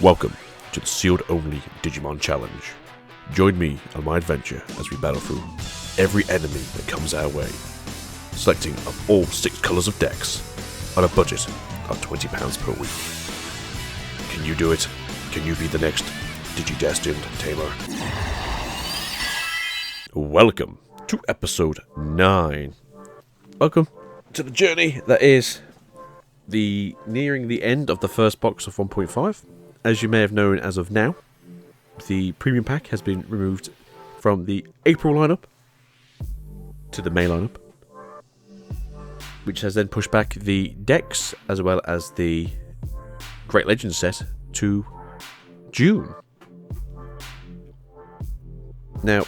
Welcome to the sealed only Digimon Challenge. Join me on my adventure as we battle through every enemy that comes our way, selecting of all 6 colours of decks on a budget of £20 per week. Can you do it? Can you be the next Digi-destined tamer? Welcome to episode 9. Welcome to the journey that is nearing the end of the first box of 1.5. As you may have known as of now, the premium pack has been removed from the April lineup to the May lineup, which has then pushed back the decks as well as the Great Legends set to June. Now,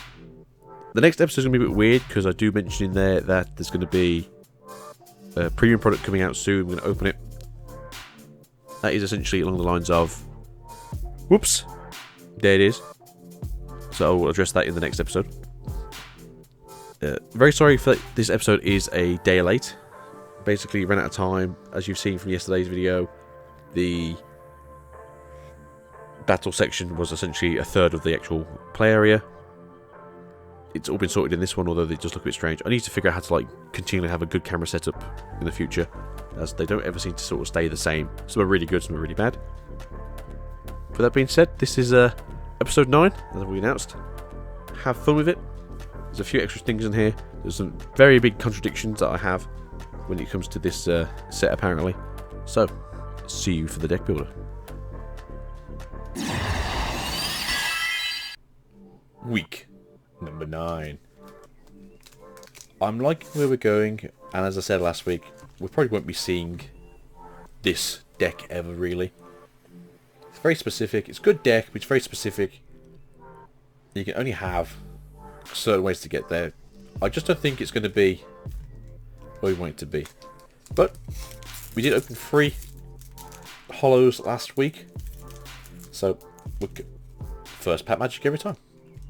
the next episode is going to be a bit weird because I do mention in there that there's going to be a premium product coming out soon. I'm going to open it. That is essentially along the lines of, whoops, there it is. So I'll address that in the next episode. Very sorry for this episode is a day late. Basically ran out of time. As you've seen from yesterday's video, the battle section was essentially a third of the actual play area. It's all been sorted in this one, although they just look a bit strange. I need to figure out how to continually have a good camera setup in the future, as they don't ever seem to sort of stay the same. Some are really good, some are really bad. With that being said, this is episode 9, as we announced. Have fun with it. There's a few extra things in here. There's some very big contradictions that I have when it comes to this set, apparently. So, see you for the deck builder. Week number 9. I'm liking where we're going, and as I said last week, we probably won't be seeing this deck ever, really. It's very specific. It's a good deck, but it's very specific. You can only have certain ways to get there. I just don't think it's going to be where we want it to be. But we did open 3 hollows last week, so we'll first pack magic every time.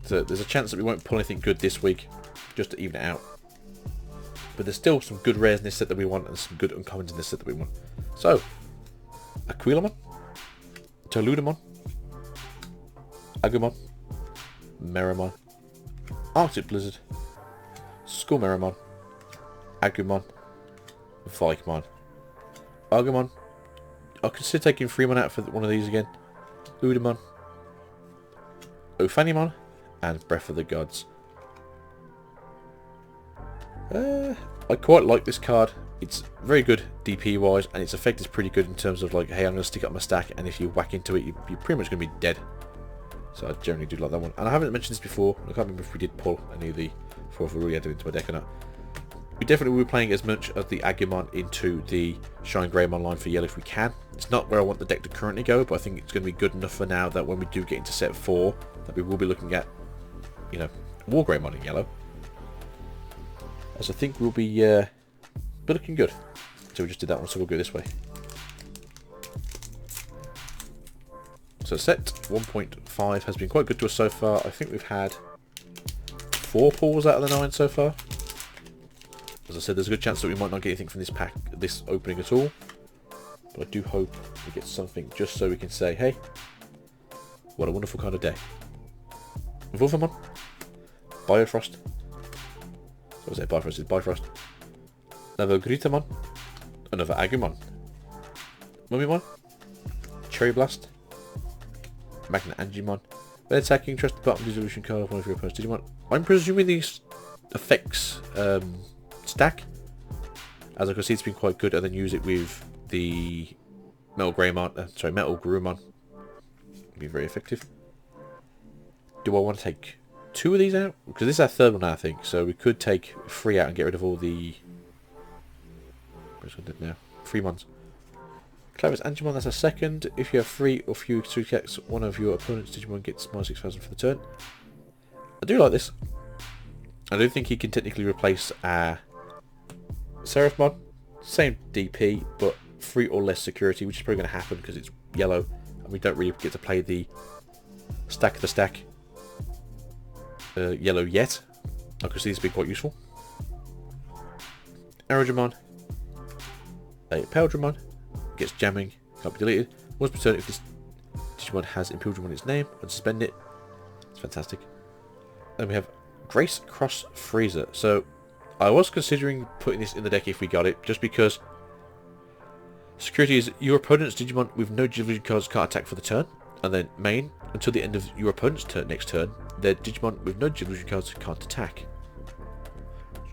So there's a chance that we won't pull anything good this week, just to even it out. But there's still some good rares in this set that we want, and some good uncommons in this set that we want. So, Aquilamon, Toludamon, Agumon, Meramon, Arctic Blizzard, Skullmeramon, Agumon, Veemon, Agumon. I'll consider taking Veemon out for one of these again. Udamon, Ophanimon, and Breath of the Gods. I quite like this card. It's very good DP wise, and its effect is pretty good in terms of hey, I'm going to stick up my stack, and if you whack into it, you're pretty much going to be dead. So I generally do like that one. And I haven't mentioned this before. I can't remember if we did pull any of the 4 if we really added into my deck or not. We definitely will be playing as much of the Agumon into the Shine Greymon line for yellow if we can. It's not where I want the deck to currently go, but I think it's going to be good enough for now that when we do get into set 4, that we will be looking at, War Greymon in yellow. As I think we'll be looking good. So we just did that one, so we'll go this way. So set 1.5 has been quite good to us so far. I think we've had 4 pulls out of the 9 so far. As I said, there's a good chance that we might not get anything from this pack, this opening at all. But I do hope we get something just so we can say, hey, what a wonderful kind of day. Wolfamon, Biofrost. What was it? Bifrost is Bifrost. Another Gritamon. Another Agumon. Mummymon. Cherry Blast. Magna Angimon. When attacking, trust the bottom resolution card of one of your opponents. Digimon. I'm presuming these effects stack, as I can see it's been quite good, and then use it with the Metal Grumon. Be very effective. Do I want to take 2 of these out? Because this is our 3rd one now, I think. So we could take 3 out and get rid of all the... Where's what I did now? 3 ones. Clever's Angemon, that's a 2nd. If you have 3 or fewer attacks, one of your opponent's Digimon gets minus 6,000 for the turn. I do like this. I do think he can technically replace our Seraphmon. Same DP, but 3 or less security, which is probably going to happen because it's yellow. And we don't really get to play the stack the stack yellow yet. I can see this being quite useful. Aerodramon, a Paildramon, gets jamming, can't be deleted. Once per turn, if this Digimon has Imperial in its name. Unsuspend it. It's fantastic. And we have Grace Cross Freezer. So I was considering putting this in the deck if we got it, just because security is your opponent's Digimon with no division cards can't attack for the turn, and then main, until the end of your opponent's next turn, their Digimon with no division cards can't attack.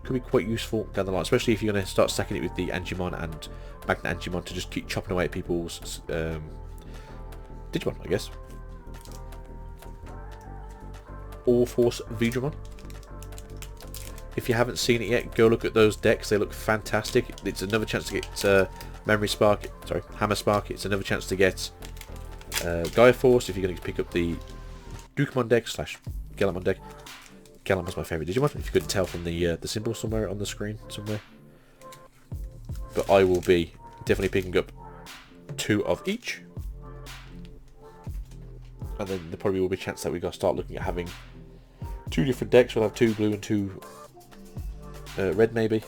Could be quite useful down the line, especially if you're going to start stacking it with the Angemon and Magna Angemon to just keep chopping away at people's Digimon, I guess. All Force Veemon. If you haven't seen it yet, go look at those decks. They look fantastic. It's another chance to get Hammer Spark. It's another chance to get Gaia Force if you're going to pick up the Dukemon deck / Galamon deck. Galamon's my favourite Digimon, if you couldn't tell from the symbol somewhere on the screen somewhere. But I will be definitely picking up 2 of each. And then there probably will be a chance that we've got to start looking at having 2 different decks. We'll have 2 blue and 2 red maybe.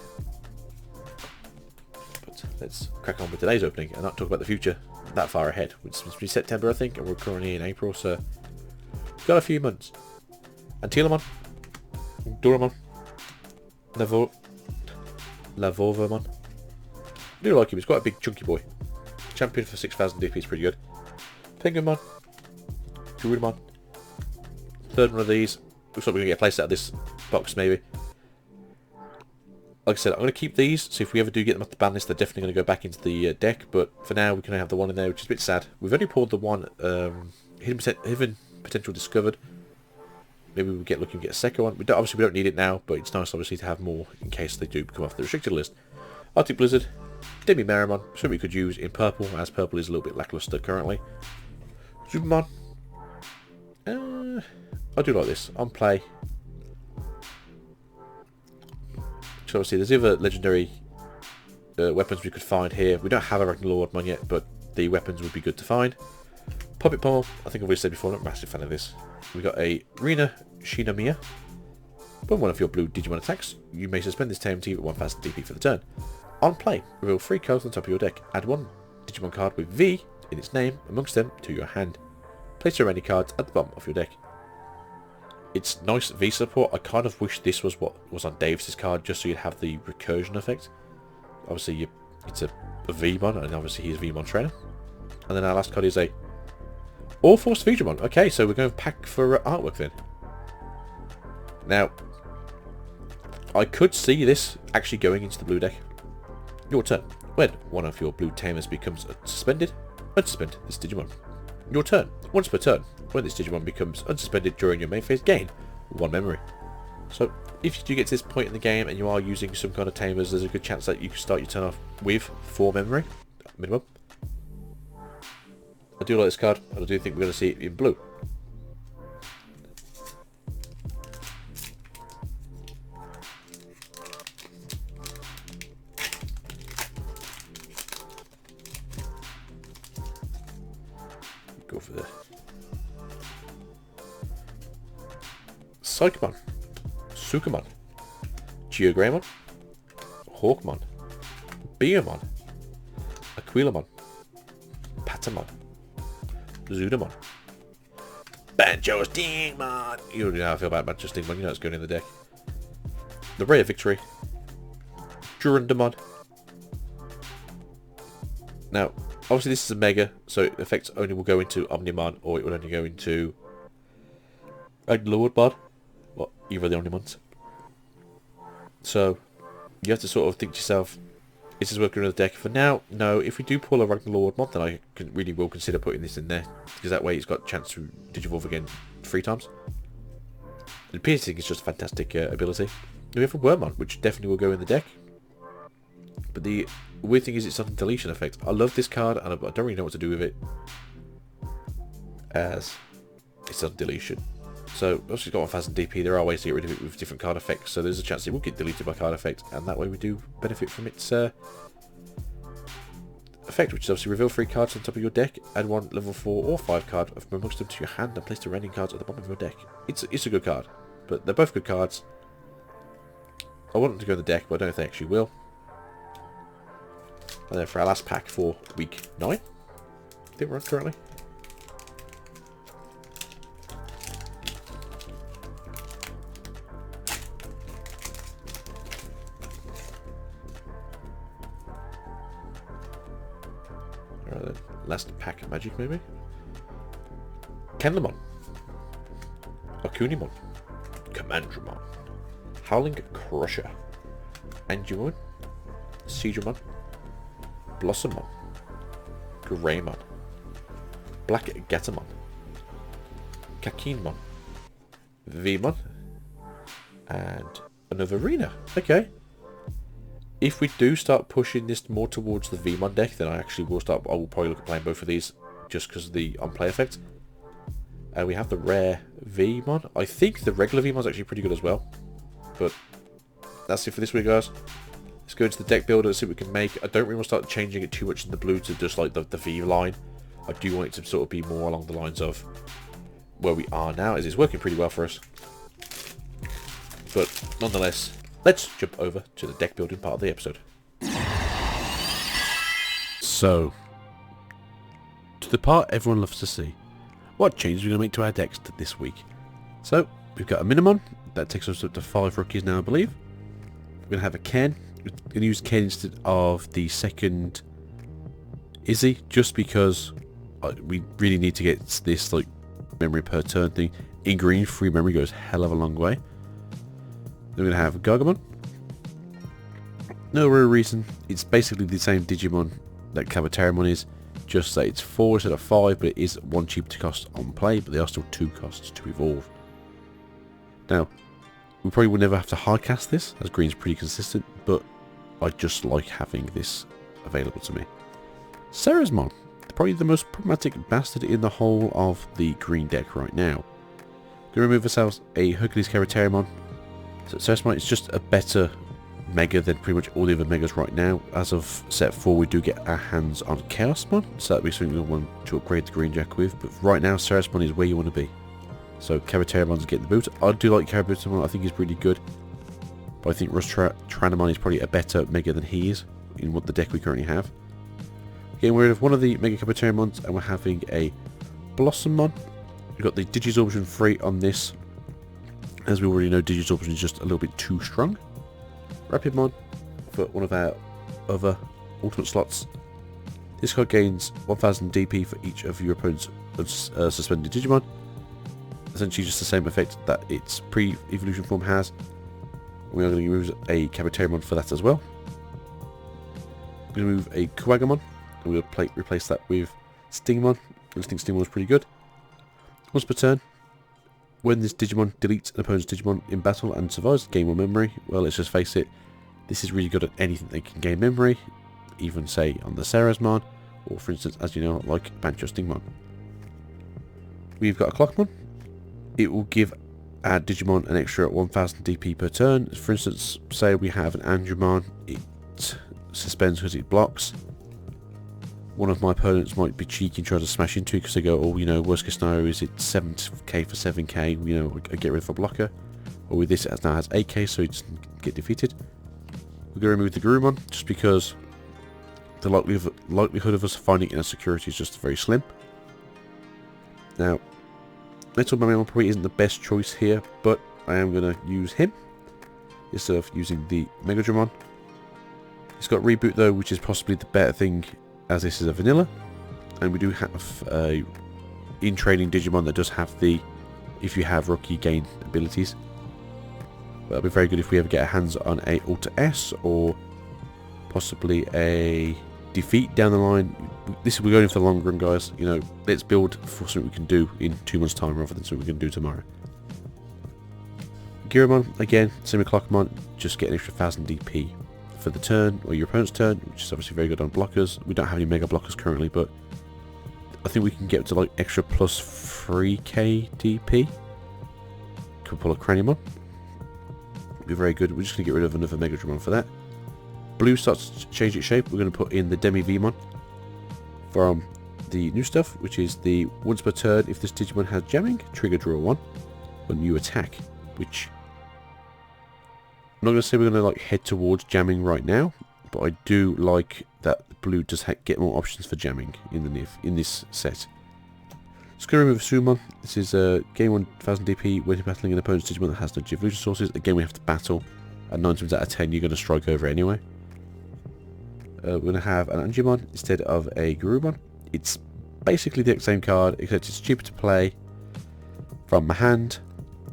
But let's crack on with today's opening and not talk about the future that far ahead. It's supposed to be September, I think, and we're currently in April, so we've got a few months. Antilamon, Doramon, Lavovamon. I do like him, he's quite a big chunky boy. Champion for 6,000 DP is pretty good. Penguinmon, Druidmon. Third one of these. Looks like we're going to get a place out of this box maybe. Like I said, I'm going to keep these, so if we ever do get them off the ban list, they're definitely going to go back into the deck, but for now we can only have the one in there, which is a bit sad. We've only pulled the one hidden potential discovered. Maybe we'll get looking to get a second one. Obviously we don't need it now, but it's nice obviously to have more in case they do come off the restricted list. Arctic Blizzard, Demi Meramon, something we could use in purple, as purple is a little bit lackluster currently. Supermon. I do like this. On play. So obviously there's other legendary weapons we could find here. We don't have a Ragnarlord one yet, but the weapons would be good to find. Puppet Pommel, I think I've already said before, I'm not a massive fan of this. We got a Rina Shinomiya. When one of your blue Digimon attacks, you may suspend this TMT with 1,000 DP for the turn. On play, reveal 3 cards on top of your deck. Add 1 Digimon card with V in its name amongst them to your hand. Place your remaining cards at the bottom of your deck. It's nice V support. I kind of wish this was what was on Davis's card, just so you'd have the recursion effect. Obviously, it's a Veemon, and obviously he's a Veemon trainer. And then our last card is a All Force Veemon. Okay, so we're going to pack for artwork then. Now, I could see this actually going into the blue deck. Your turn. When one of your blue tamers becomes suspended, unsuspend this Digimon. Your turn. Once per turn, when this Digimon becomes unsuspended during your main phase, gain 1 memory. So, if you do get to this point in the game and you are using some kind of tamers, there's a good chance that you can start your turn off with 4 memory, minimum. I do like this card, and I do think we're going to see it in blue. Go for the Psychmon, Sukamon, Geogramon, Hawkmon, Beamon, Aquilamon, Patamon, Zudamon, Banjo Stingmon. You already know how I feel about Banjo Stingmon, you know it's going in the deck. The Ray of Victory, Durandamon. Now, obviously this is a Mega, so effects only will go into Omnimon, or it will only go into Ragnarlord, well, either of the Omnimons. So, you have to sort of think to yourself, is this working on the deck? For now, no. If we do pull a Ragnarlord mod, then I really will consider putting this in there, because that way it's got a chance to Digivolve again 3 times. The piercing is just a fantastic ability. We have a Wormmon, which definitely will go in the deck. But the weird thing is it's on deletion effect. I love this card, and I don't really know what to do with it, as it's on deletion. So, obviously it's got 1,000 DP, there are ways to get rid of it with different card effects, so there's a chance it will get deleted by card effect, and that way we do benefit from its effect, which is obviously reveal 3 cards on top of your deck, add 1 level 4 or 5 card from amongst them to your hand, and place the remaining cards at the bottom of your deck. It's a good card, but they're both good cards. I want them to go in the deck, but I don't know if they actually will. And then for our last pack for week 9, I think we're on currently. last pack of magic, maybe. Kenlamon. Akunimon. Commandramon. Howling Crusher. Angemon. Seedramon. Blossomon. Greymon. Black Gatomon. Kakinmon. Veemon. And another Arena. Okay. If we do start pushing this more towards the Veemon deck, then I will probably look at playing both of these just because of the on-play effect. We have the rare Veemon. I think the regular Veemon is actually pretty good as well. But that's it for this week, guys. Let's go into the deck builder and see what we can make. I don't really want to start changing it too much in the blue to just like the V line. I do want it to sort of be more along the lines of where we are now, as it's working pretty well for us. But nonetheless, let's jump over to the deck building part of the episode. So, to the part everyone loves to see. What changes are we going to make to our decks this week? So, we've got a Minimon. That takes us up to 5 rookies now, I believe. We're going to have a Ken. We're going to use Ken instead of the second Izzy, just because we really need to get this like memory per turn thing. In green, free memory goes hell of a long way. Then we're going to have Gargamon. No real reason. It's basically the same Digimon that Cabotaramon is, just that it's 4 instead of 5, but it is 1 cheaper to cost on play, but they are still 2 costs to evolve. Now, we probably will never have to hardcast this, as green's pretty consistent, but I just like having this available to me. Ceresmon, probably the most problematic bastard in the whole of the green deck right now. We're going to remove ourselves a Hercules Cabotaramon. So Ceresmon is just a better Mega than pretty much all the other Megas right now. As of set 4, we do get our hands on Chaosmon, so that'll be something we want to upgrade the green deck with, but right now Ceresmon is where you want to be. So Cabotaramon's getting the boot. I do like Cabotaramon's, I think he's really good, but I think Tranamon is probably a better Mega than he is in what the deck we currently have. Getting rid of one of the Mega Cabotaramon's, and we're having a Blossomon. We've got the Digisorption free on this. As we already know, Digisorption is just a little bit too strong. Rapidmon for one of our other ultimate slots. This card gains 1000 DP for each of your opponent's suspended Digimon. Essentially just the same effect that its pre-evolution form has. We are going to remove a Cabotaramon for that as well. We're going to move a Kuwagamon, and we'll replace that with Stingmon. I just think Stingmon is pretty good. Once per turn, when this Digimon deletes an opponent's Digimon in battle and survives gain 1 memory, well, let's just face it, this is really good at anything they can gain memory, even say on the Ceresmon, or for instance, as you know, like Bancho Stingmon. We've got a Clockmon. It will give our Digimon an extra 1000 DP per turn. For instance, say we have an Angemon, it suspends because it blocks. One of my opponents might be cheeky and try to smash into it because they go, oh, you know, worst case scenario is it 7k for 7k, you know, I get rid of a blocker. Or with this, it now has 8k, so it doesn't get defeated. We're going to remove the Gurumon, just because the likelihood of us finding it in a security is just very slim. Now, Metal Mamemon probably isn't the best choice here, but I am going to use him instead of using the Megadramon. It's got Reboot though, which is possibly the better thing, as this is a vanilla, and we do have a in-training Digimon that does have the if you have rookie gain abilities. That'll be very good if we ever get our hands on a Alter S or possibly a Defeat down the line. We're going for the long run, guys. You know, let's build for something we can do in 2 months' time rather than something we can do tomorrow. Giromon, again, same with Clockmon, just get an extra 1000 DP for the turn, or your opponent's turn, which is obviously very good on blockers. We don't have any mega blockers currently, but I think we can get to like extra plus 3k DP. Could pull a Craniumon. Be very good. We're just going to get rid of another Megadramon for that. Blue starts to change its shape. We're going to put in the Demi Veemon from the new stuff, which is the once per turn, if this Digimon has jamming, trigger draw 1 when you attack, which I'm not going to say we're going to like head towards jamming right now, but I do like that blue does get more options for jamming in this set. Just going to remove Summon. This is gain 1000 DP when you're battling an opponent's Digimon that has no evolution sources. Again, we have to battle, and 9 times out of 10 you're going to strike over anyway. We're going to have an Angemon instead of a Gurumon. It's basically the exact same card, except it's cheaper to play from my hand,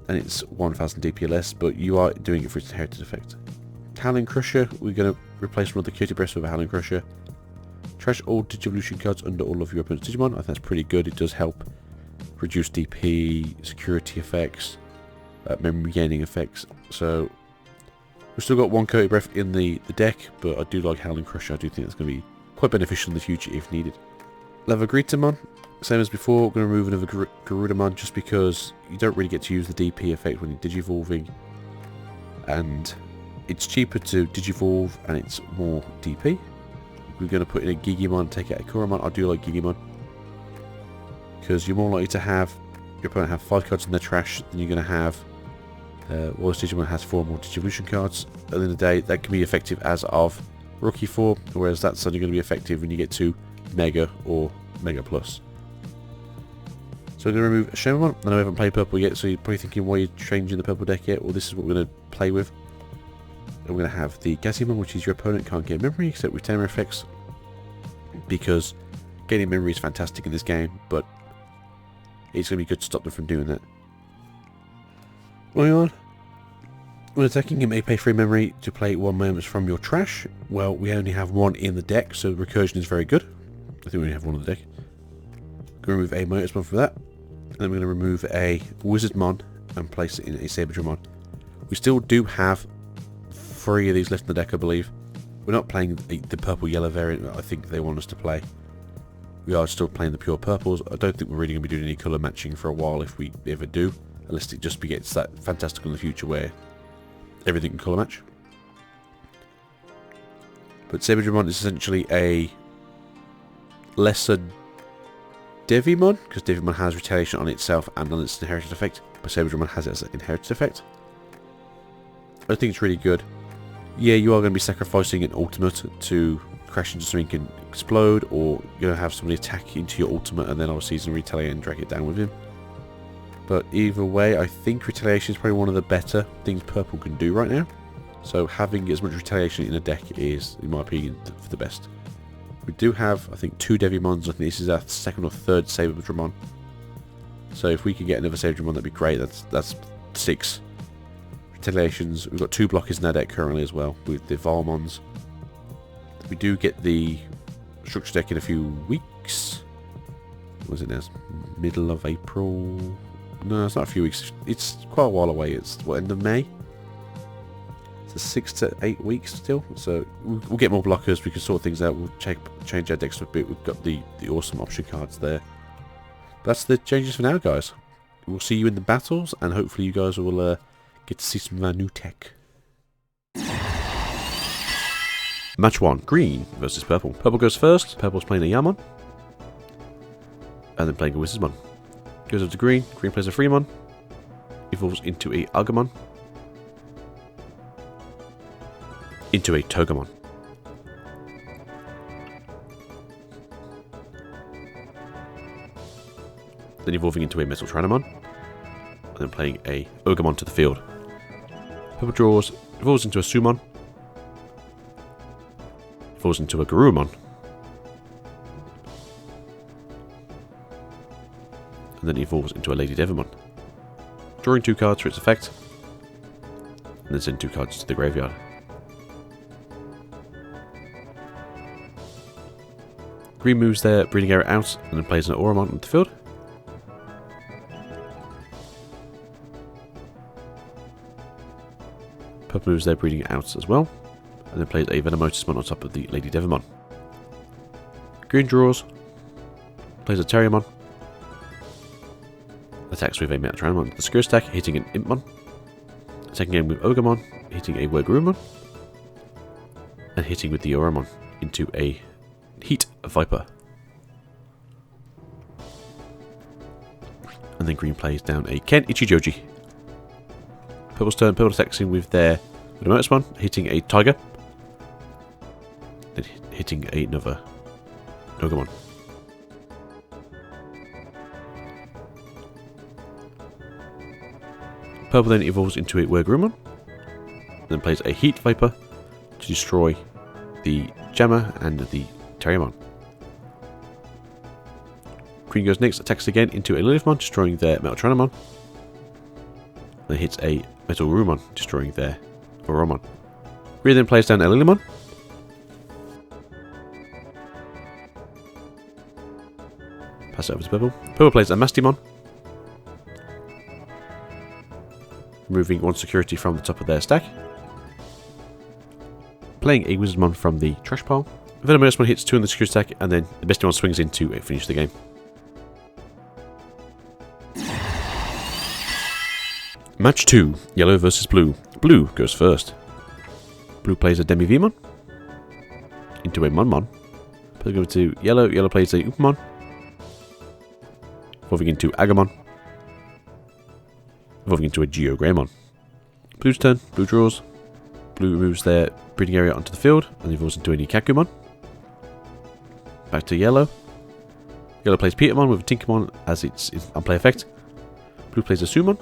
and it's 1000 DP less, but you are doing it for its inherited effect. Howling Crusher, we're going to replace one of the Cutie Breasts with a Howling Crusher. Trash all Digivolution cards under all of your opponent's Digimon. I think that's pretty good. It does help reduce DP, security effects, memory gaining effects. So we've still got one Cutie Breath in the deck, but I do like Howling Crusher. I do think that's going to be quite beneficial in the future if needed. Level Greetamon, same as before. We're going to remove another Garudamon just because you don't really get to use the DP effect when you're Digivolving, and it's cheaper to Digivolve and it's more DP. We're going to put in a Gigimon, take out a Kuramon. I do like Gigimon because you're more likely to have your opponent have 5 cards in their trash than you're going to have. Well, this Digimon has 4 more Digivolution cards. At the end of the day, that can be effective as of Rookie 4, whereas that's only going to be effective when you get to Mega or Mega Plus. So I'm going to remove a Shemamon. I know I haven't played purple yet, so you're probably thinking why you're changing the purple deck yet. Well, this is what we're going to play with. And we're going to have the Gazimon, which is your opponent can't gain memory except with Tamer effects, because gaining memory is fantastic in this game, but it's going to be good to stop them from doing that. Moving on. When attacking, you may pay 3 memory to play 1 moments from your trash. Well, we only have 1 in the deck, so recursion is very good. I think we only have 1 on the deck. I'm going to remove a Motusmon for that. And then we're going to remove a Wizardmon and place it in a Saberdramon. We still do have 3 of these left in the deck, I believe. We're not playing the purple-yellow variant that I think they want us to play. We are still playing the pure purples. I don't think we're really going to be doing any colour matching for a while if we ever do. Unless it just gets that fantastical in the future where everything can colour match. But Saberdramon is essentially a lesser Veemon, because Veemon has retaliation on itself and on its inherited effect, but Saberdramon has it as an inherited effect. I think it's really good. Yeah, you are going to be sacrificing an ultimate to crash into something and explode, or you're going to have somebody attack into your ultimate and then obviously he's going to retaliate and drag it down with him. But either way, I think retaliation is probably one of the better things purple can do right now. So having as much retaliation in a deck is, in my opinion, for the best. We do have, I think, 2 Devimons. I think this is our 2nd or 3rd Saberdramon. So if we can get another Saberdramon, that'd be great. That's 6 retaliations. We've got 2 blockers in our deck currently as well, with the Veemons. We do get the structure deck in a few weeks. What was it now? Middle of April? No, it's not a few weeks. It's quite a while away. It's, what, end of May? It's 6 to 8 weeks still. So we'll get more blockers. We can sort things out. We'll change our decks a bit. We've got the awesome option cards there. That's the changes for now, guys. We'll see you in the battles, and hopefully you guys will get to see some of our new tech. Match 1. Green versus purple. Purple goes first. Purple's playing a Yammon. And then playing a Wizardmon. Goes up to green. Green plays a Veemon. Evolves into a Agumon. Into a Togemon. Then evolving into a Metal Tyrannomon. And then playing a Ogremon to the field. Purple draws. Evolves into a Summon. Evolves into a Garurumon. And then evolves into a Lady Devimon. Drawing 2 cards for its effect. And then send 2 cards to the graveyard. Green moves their Breeding Area out and then plays an Auramon on the field. Purple moves their Breeding out as well, and then plays a Venomotusmon on top of the Lady Devimon. Green draws, plays a Terriermon, attacks with a Metal Tyrannomon with the Screw Stack, hitting an Impmon, attacking again with Ogremon, hitting a Garurumon, and hitting with the Auramon into a Heat Viper. And then green plays down a Ken Ichijoji. Purple's turn, purple attacks in with their Venomotusmon, hitting a Tiger. Then hitting another Ogremon. Purple then evolves into a Garurumon. Then plays a Heat Viper to destroy the Jammer and the Terriermon. Green goes next, attacks again into a Lilithmon, destroying their Metal Tranomon. Then hits a Metal Rumon, destroying their Oromon. Green then plays down a Lilymon. Pass it over to Purple. Purple plays a Mastimon, removing one security from the top of their stack. Playing a Wizardmon from the trash pile. Venomousmon hits 2 on the security stack, and then the Mastimon swings in to finish the game. Match 2, Yellow versus Blue. Blue goes first. Blue plays a Veemon into a Monmon. Plays over to Yellow. Yellow plays a Upamon, evolving into Agumon, evolving into a Geogreymon. Blue's turn. Blue draws. Blue moves their breeding area onto the field and evolves into a Nikakumon. Back to Yellow. Yellow plays Petermon with a Tinkermon as its unplay effect. Blue plays a Summon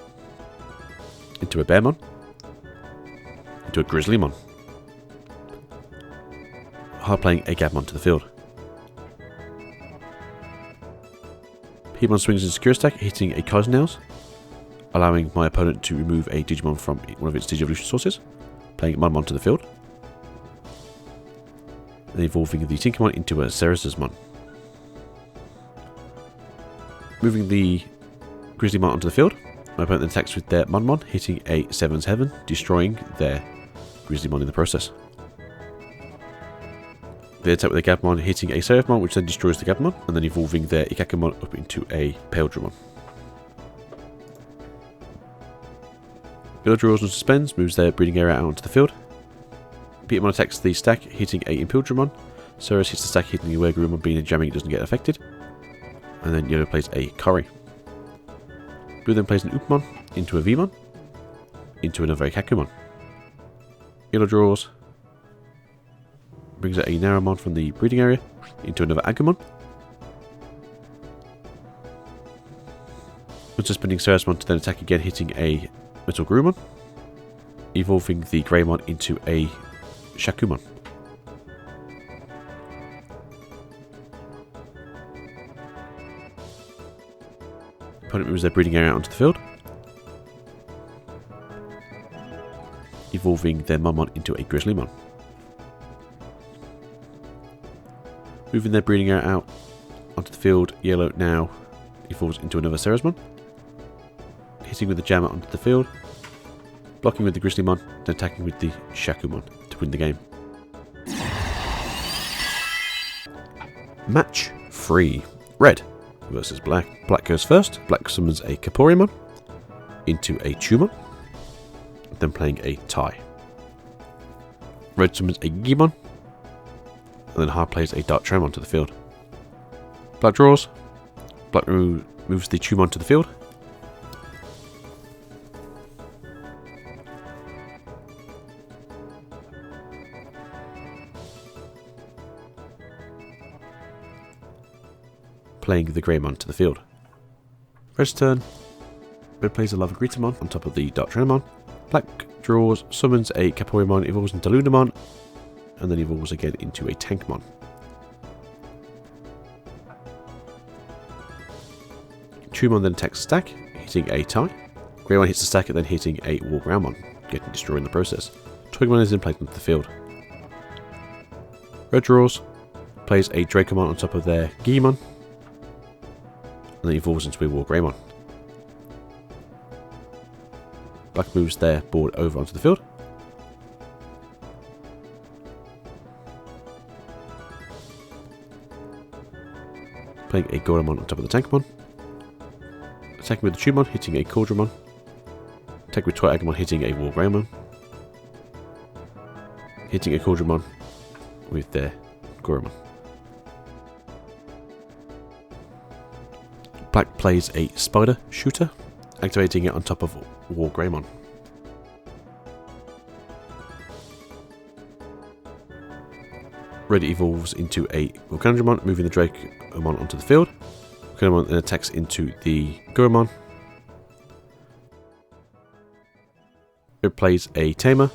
into a Bearmon, into a Grizzlymon. Hard playing a Gabmon to the field. Petermon swings in secure stack, hitting a Kaisernails, allowing my opponent to remove a Digimon from one of its Digivolution sources. Playing Monmon to the field. And evolving the Tinkermon into a Ceresismon. Moving the Grizzlymon onto the field. My opponent then attacks with their Monmon, hitting a 7's Heaven, destroying their Grizzlymon in the process. They attack with a Gabmon, hitting a Seraphmon, which then destroys the Gabmon, and then evolving their Ikakumon up into a Paildramon. Yellow draws and suspends, moves their breeding area out onto the field. Petermon attacks the stack, hitting a Impildramon. Ceres hits the stack, hitting a Garurumon, being a jamming, it doesn't get affected. And then Yellow plays a Kari. Blue then plays an Upamon into a Veemon, into another Ikakumon. Yellow draws, brings out a Narumon from the breeding area, into another Agumon. When suspending Ceresmon to then attack again, hitting a Metal Garurumon, evolving the Greymon into a Shakumon. Opponent moves their breeding area onto the field, evolving their Monmon into a Grizzlymon. Moving their breeding area out onto the field, Yellow now evolves into another Ceresmon, hitting with the Jammer onto the field, blocking with the Grizzlymon, then attacking with the Shakumon to win the game. Match 3. Red versus Black. Black goes first. Black summons a Kaporimon into a Tumon, then playing a Tai. Red summons a Gigimon, and then hard plays a Dark Tramon to the field. Black draws. Black moves the Tumon to the field. Playing the Greymon to the field. Red's turn. Red plays a Lavagritamon on top of the Dark Tranomon. Black draws, summons a Kaporimon, evolves into Lunamon, and then evolves again into a Tankmon. Tumon then attacks the stack, hitting a Tai. Greymon hits the stack and then hitting a Wargroundmon, getting destroyed in the process. Twigmon is then played onto the field. Red draws, plays a Dracomon on top of their Gigimon, and then evolves into a Wargreymon. Black moves their board over onto the field. Playing a Goramon on top of the Tankmon. Attacking with the Tumon, hitting a Cauldramon. Attacking with Twilight Agumon, hitting a Wargreymon. Hitting a Cauldramon with their Goramon. Black plays a Spider Shooter, activating it on top of Wargreymon. Red evolves into a Volcandramon, moving the Dracomon onto the field. Volcandramon then attacks into the Goramon. Red plays a Tamer.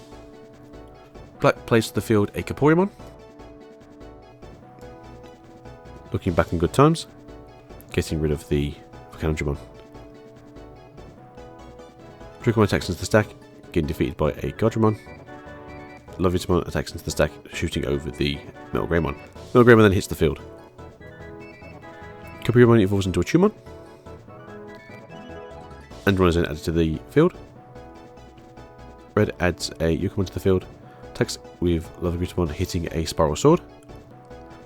Black plays to the field a Kaporimon. Looking back in good times. getting rid of the Volcanodramon. Dracomon attacks into the stack, getting defeated by a Godramon. Lovitamon attacks into the stack, shooting over the Metal Greymon. Metal Greymon then hits the field. Copyrimmon evolves into a Tumon. Andromon is then added to the field. Red adds a Yukamon to the field. Attacks with Lovitamon hitting a Spiral Sword.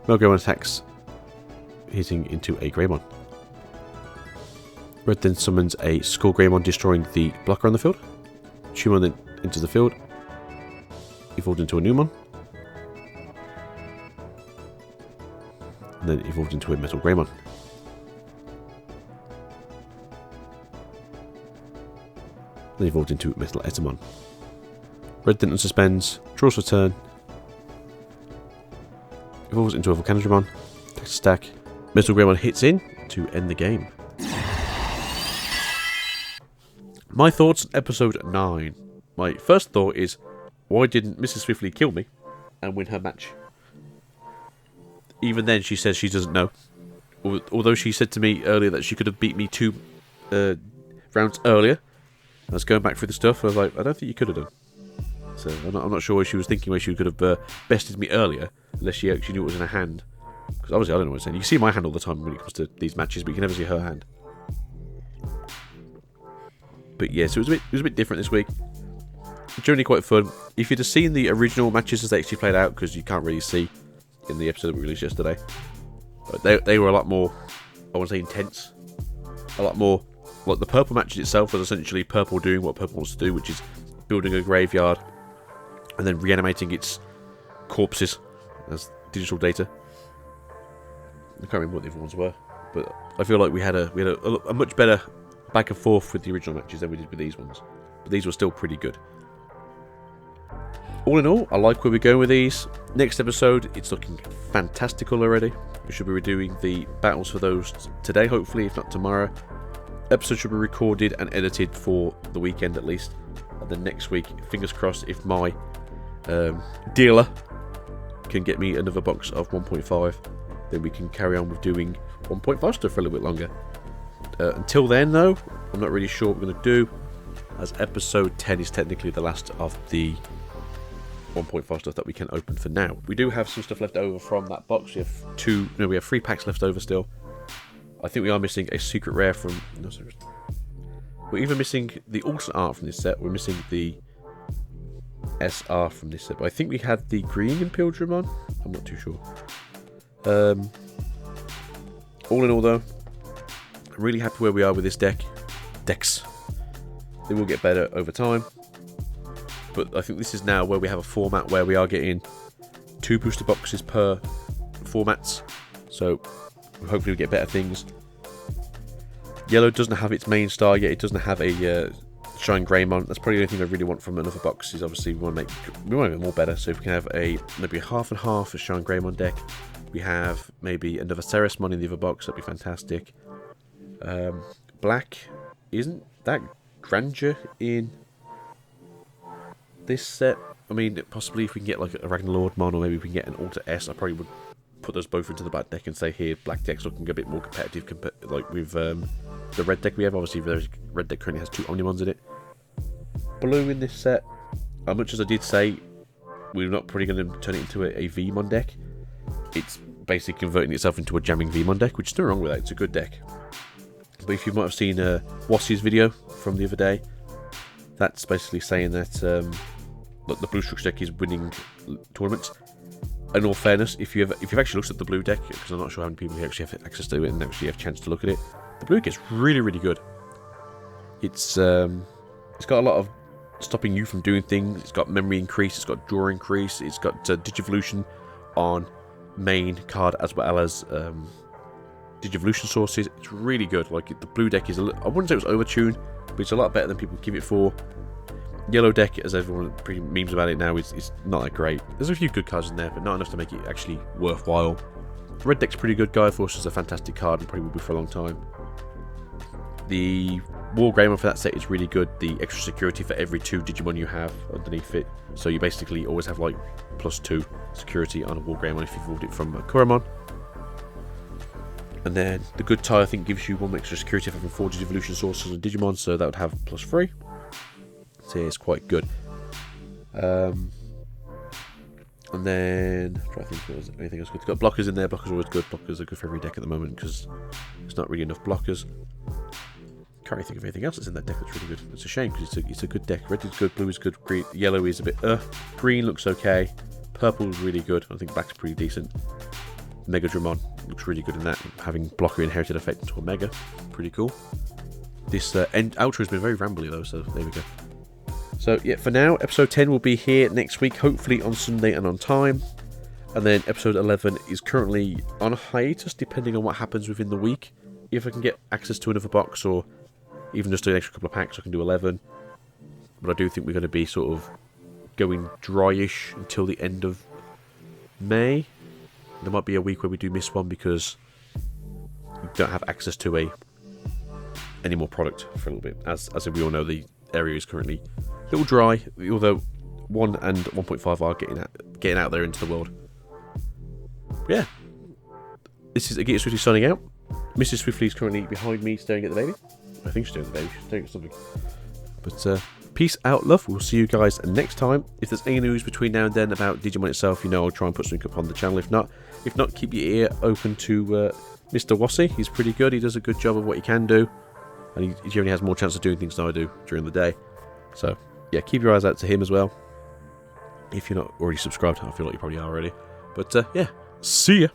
Metal Greymon attacks, hitting into a Greymon. Red then summons a Skull Greymon, destroying the blocker on the field. Tumon then enters the field, evolved into a Numon, and then evolved into a Metal Greymon. Then evolved into Metal Etamon. Red then unsuspends, draws for turn, evolves into a Volcanodramon, attacks a stack. Metal Greymon hits in to end the game. My thoughts on episode 9. My first thought is, why didn't Mrs. Swiftly kill me and win her match? Even then, she says she doesn't know. Although she said to me earlier that she could have beat me 2 rounds earlier. I was going back through the stuff, I was like, I don't think you could have done. So I'm not sure what she was thinking, where she could have bested me earlier, unless she actually knew it was in her hand. Because obviously I don't know what I'm saying. You can see my hand all the time when it comes to these matches, but you can never see her hand. But yeah, so it was a bit different this week. Generally quite fun. If you'd have seen the original matches as they actually played out, because you can't really see in the episode that we released yesterday, but they were a lot more, I want to say, intense. A lot more, like the purple matches itself was essentially purple doing what purple wants to do, which is building a graveyard and then reanimating its corpses as digital data. I can't remember what the other ones were, but I feel like we had a much better back and forth with the original matches than we did with these ones. But these were still pretty good. All in all, I like where we're going with these. Next episode, it's looking fantastical already. We should be redoing the battles for those today, hopefully, if not tomorrow. Episode should be recorded and edited for the weekend at least. And then next week, fingers crossed, if my dealer can get me another box of 1.5, then we can carry on with doing 1.5 stuff for a little bit longer. Until then, though, I'm not really sure what we're going to do, as episode 10 is technically the last of the 1.5 stuff that we can open for now. We do have some stuff left over from that box. We have 3 packs left over still. I think we are missing a secret rare from... No, sorry. We're even missing the alternate art from this set. We're missing the SR from this set. But I think we had the green Impildramon. I'm not too sure. All in all, though, I'm really happy where we are with this decks. They will get better over time. But I think this is now where we have a format where we are getting 2 booster boxes per formats. So hopefully we get better things. Yellow doesn't have its main star yet. It doesn't have a Shine Greymon. That's probably the only thing I really want from another box. Is obviously we want to make it more better. So if we can have maybe a half and half a Shine Greymon deck. We have maybe another Ceresmon in the other box. That'd be fantastic. Black isn't that grandeur in this set. I mean, possibly if we can get like a Ragnarlordmon, or maybe we can get an Alter S, I probably would put those both into the black deck and say, here, black deck's looking a bit more competitive, like with the red deck we have. Obviously, the red deck currently has 2 Omnimons in it. Blue in this set, as much as I did say we're not probably going to turn it into a Veemon deck, it's basically converting itself into a jamming Veemon deck, which is nothing wrong with that. It's a good deck. But if you might have seen Wassie's video from the other day, that's basically saying that the blue structure deck is winning tournaments. In all fairness, if you've actually looked at the blue deck, because I'm not sure how many people actually have access to it and actually have a chance to look at it, the blue deck is really, really good. It's got a lot of stopping you from doing things. It's got memory increase. It's got draw increase. It's got Digivolution on main card as well as Digivolution sources. It's really good. Like, the blue deck is I wouldn't say it was overtuned, but it's a lot better than people give it for. Yellow deck, as everyone pretty memes about it now, is not that great. There's a few good cards in there, but not enough to make it actually worthwhile. Red deck's pretty good. Gaia Force is a fantastic card and probably will be for a long time. The War Greymon for that set is really good. The extra security for every 2 Digimon you have underneath it. So you basically always have like +2 security on a War Greymon if you've bought it from Kuramon. And then the good tie, I think, gives you 1 extra security for having 4 evolution sources on Digimon, so that would have +3. So yeah, it's quite good. And then, I think there was anything else good. Got blockers in there. Blockers are always good. Blockers are good for every deck at the moment because there's not really enough blockers. Can't really think of anything else that's in that deck that's really good. It's a shame because it's a good deck. Red is good, blue is good, green, yellow is a bit green looks okay, purple is really good. I think black's pretty decent. Mega Dramon looks really good in that, having blocker inherited effect into a mega, pretty cool. This end outro has been very rambly though, so there we go. So yeah, for now, episode 10 will be here next week, hopefully on Sunday and on time. And then episode 11 is currently on hiatus, depending on what happens within the week. If I can get access to another box, or even just do an extra couple of packs, I can do 11. But I do think we're going to be sort of going dryish until the end of May. There might be a week where we do miss one because we don't have access to any more product for a little bit. As we all know, the area is currently a little dry, although 1 and 1.5 are getting out there into the world. Yeah, this is Agita Swiftly signing out. Mrs. Swiftly is currently behind me staring at the baby. I think she's staring at the baby. She's staring at something. But peace out, love. We'll see you guys next time. If there's any news between now and then about Digimon itself, you know I'll try and put something up on the channel. If not, keep your ear open to Mr. Wassy. He's pretty good. He does a good job of what he can do. And he generally has more chance of doing things than I do during the day. So, yeah, keep your eyes out to him as well. If you're not already subscribed, I feel like you probably are already. But, yeah, see ya!